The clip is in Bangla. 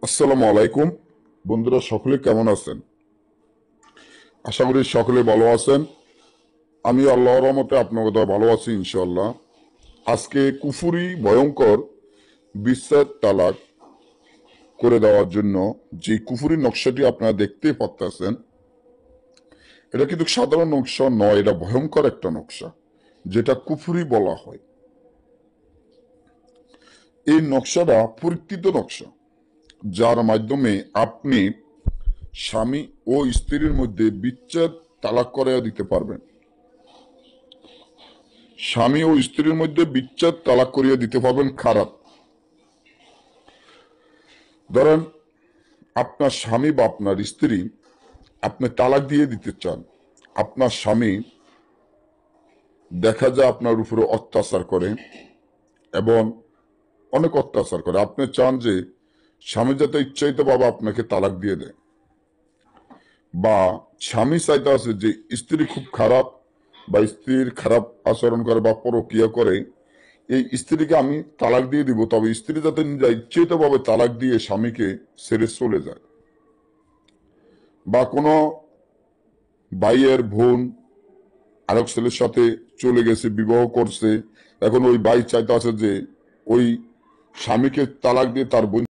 আসসালামু আলাইকুম। বন্ধুরা সকলে কেমন আছেন? আশা করি সকলে ভালো আছেন। আমি আল্লাহর রহমতে আপনাদের দয়ায় ভালো আছি ইনশাআল্লাহ। আজকে কুফুরি ভয়ঙ্কর বিচ্ছেদ তালাক করে দেওয়ার জন্য যে কুফুরি নকশাটি আপনারা দেখতেই পাচ্ছেন, এটা কিন্তু সাধারণ নকশা নয়, এটা ভয়ঙ্কর একটা নকশা যেটা কুফুরি বলা হয়। এই নকশাটা পরীক্ষিত নকশা, যার মাধ্যমে আপনি স্বামী ও স্ত্রীর মধ্যে বিচ্ছেদ তালাক করে দিতে পারবেন। স্বামী ও স্ত্রীর মধ্যে বিচ্ছেদ তালাক করিয়ে দিতে পারবেন। খারাপ, ধরেন আপনার স্বামী বা আপনার স্ত্রী আপনি তালাক দিয়ে দিতে চান। আপনার স্বামী দেখা যায় আপনার উপরে অত্যাচার করে এবং অনেক অত্যাচার করে। আপনি চান যে স্বামী যাতে ইচ্ছাইতভাবে আপনাকে তালাক দিয়ে দেয়, বা স্বামী চাইতে আছে যে স্ত্রী খুব খারাপ বা স্ত্রীর খারাপ আচরণ করে বা পরক্রিয়া করে, এই স্ত্রীকে আমি তালাক দিয়ে দিব, তবে স্ত্রী যাতে নিজে ইচ্ছাকৃতভাবে তালাক দিয়ে স্বামীকে ছেড়ে চলে যায়। বা কোনো ভাইয়ের বোন আরেক ছেলের সাথে চলে গেছে, বিবাহ করছে, এখন ওই ভাই চাইতে আছে যে ওই স্বামীকে তালাক দিয়ে তার বোন